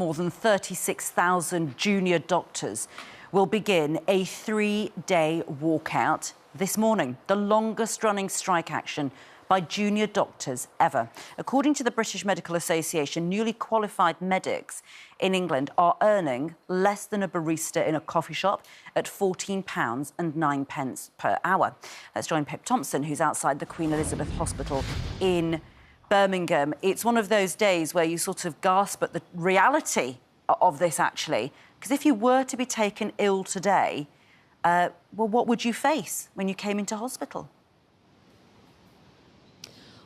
more than 36,000 junior doctors will begin a 3-day walkout this morning, the longest-running strike action by junior doctors ever. According to the British Medical Association, newly qualified medics in England are earning less than a barista in a coffee shop at £14.09 per hour. Let's join Pip Thompson, who's outside the Queen Elizabeth Hospital in Birmingham. It's one of those days where you sort of gasp at the reality of this, actually, because if you were to be taken ill today, well, what would you face when you came into hospital?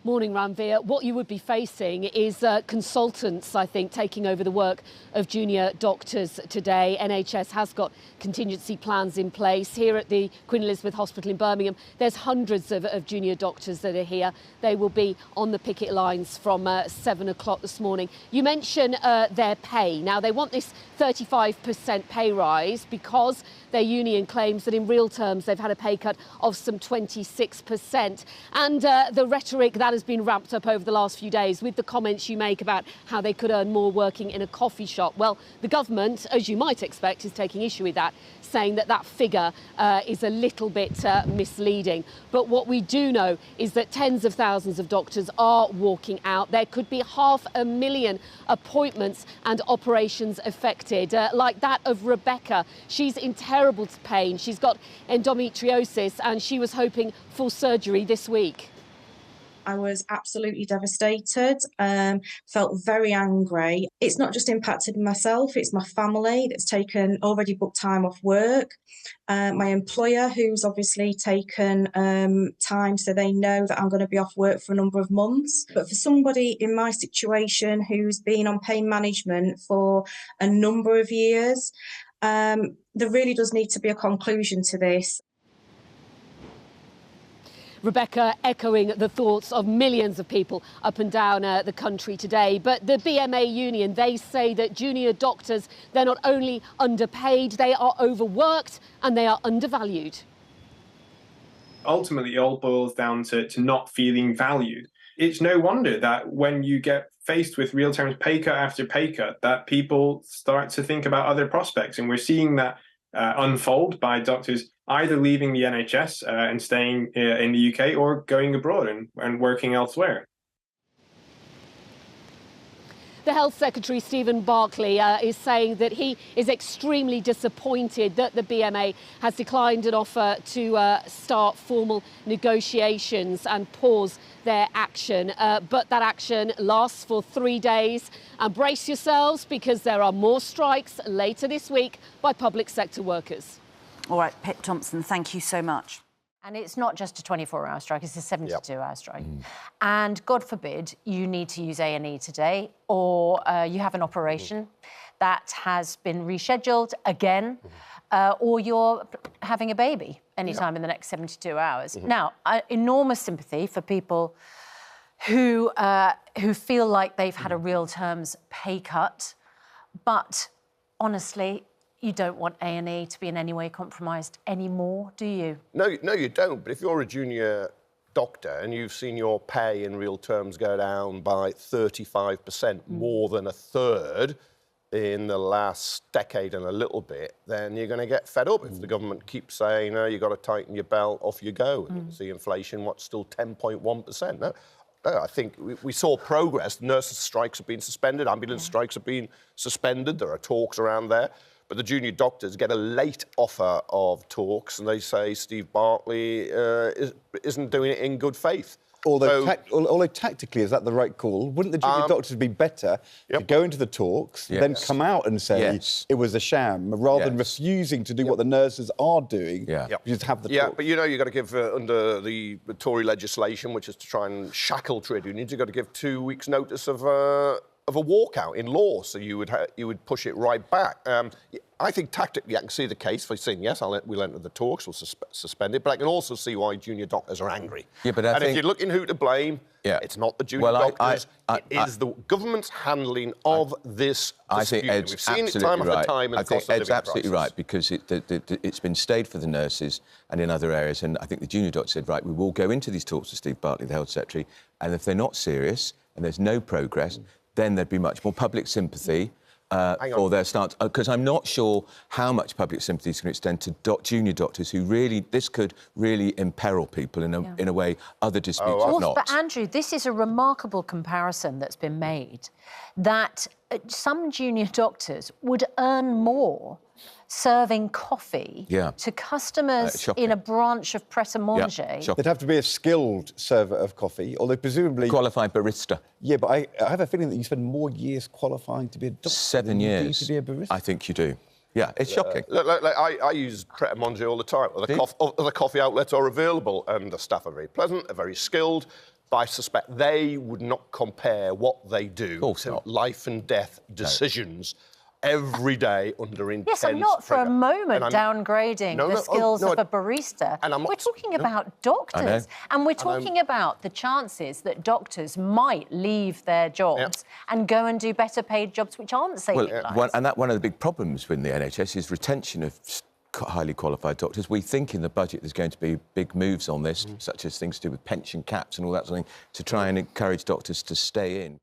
Morning, Ranveer. What you would be facing is consultants, I think, taking over the work of junior doctors today. NHS has got contingency plans in place. Here at the Queen Elizabeth Hospital in Birmingham, there's hundreds of junior doctors that are here. They will be on the picket lines from 7 o'clock this morning. You mention their pay. Now, they want this 35% pay rise because their union claims that in real terms they've had a pay cut of some 26%. And the rhetoric that has been ramped up over the last few days with the comments you make about how they could earn more working in a coffee shop. Well, the government, as you might expect, is taking issue with that, saying that that figure is a little bit misleading. But what we do know is that tens of thousands of doctors are walking out. There could be 500,000 appointments and operations affected, like that of Rebecca. She's in terrible pain. She's got endometriosis and she was hoping for surgery this week. I was absolutely devastated, felt very angry. It's not just impacted myself, it's my family that's already booked time off work. My employer, who's obviously taken time so they know that I'm going to be off work for a number of months. But for somebody in my situation who's been on pain management for a number of years, there really does need to be a conclusion to this. Rebecca echoing the thoughts of millions of people up and down the country today. But the BMA union, they say that junior doctors, they're not only underpaid, they are overworked and they are undervalued. Ultimately, it all boils down to not feeling valued. It's no wonder that when you get faced with real terms pay cut after pay cut, that people start to think about other prospects. And we're seeing that unfold by doctors either leaving the NHS and staying in the UK or going abroad and working elsewhere. The Health Secretary, Stephen Barclay, is saying that he is extremely disappointed that the BMA has declined an offer to start formal negotiations and pause their action. But that action lasts for 3 days. And brace yourselves because there are more strikes later this week by public sector workers. All right, Pip Thompson, thank you so much. And it's not just a 24-hour strike, it's a 72-hour strike. And God forbid you need to use A&E today or you have an operation that has been rescheduled again or you're having a baby anytime in the next 72 hours. Now, enormous sympathy for people who feel like they've had a real terms pay cut, but honestly, you don't want A&E to be in any way compromised anymore, do you? No, you don't. But if you're a junior doctor and you've seen your pay in real terms go down by 35%, more than a third in the last decade and a little bit, then you're going to get fed up if the government keeps saying, no, you've got to tighten your belt, off you go. And you can see inflation, what's still 10.1%. No, I think we saw progress. Nurses' strikes have been suspended. Ambulance strikes have been suspended. There are talks around there. But the junior doctors get a late offer of talks, and they say Steve Barclay isn't doing it in good faith. Although tactically, is that the right call? Wouldn't the junior doctors be better to go into the talks, then come out and say it was a sham, rather than refusing to do what the nurses are doing, just have the talks? Yeah, but you know you've got to give, under the Tory legislation, which is to try and shackle trade unions, you've got to give 2 weeks' notice of a walkout in law, so you would push it right back. I think tactically I can see the case for saying, yes, we'll enter the talks, we'll suspend it, but I can also see why junior doctors are angry. Yeah, but I think, if you're looking who to blame, it's not the junior doctors, it is the government's handling of this dispute. I think Ed's We've seen it time after time. I think Ed's absolutely right, because it's been stayed for the nurses and in other areas, and I think the junior doctor said, right, we will go into these talks with Steve Barclay, the Health Secretary, and if they're not serious and there's no progress, then there'd be much more public sympathy. for their stance, because I'm not sure how much public sympathy is going to extend to junior doctors who really, this could really imperil people in a way other disputes have not. But Andrew, this is a remarkable comparison that's been made, that some junior doctors would earn more serving coffee to customers in a branch of Pret-a-Manger. They'd have to be a skilled server of coffee, although presumably... Qualified barista. Yeah, but I have a feeling that you spend more years qualifying to be a doctor 7 years. to be a barista. I think you do. Yeah, it's shocking. I use Pret-a-Manger all the time. Other coffee outlets are available, and the staff are very pleasant, are very skilled. But I suspect they would not compare what they do to life and death decisions every day under intense Yes, I'm not for a moment downgrading the skills of a barista. We're talking about doctors, and we're talking about the chances that doctors might leave their jobs and go and do better paid jobs which aren't saving lives. And one of the big problems with the NHS is retention of highly qualified doctors. We think in the budget there's going to be big moves on this, such as things to do with pension caps and all that sort of thing, to try and encourage doctors to stay in.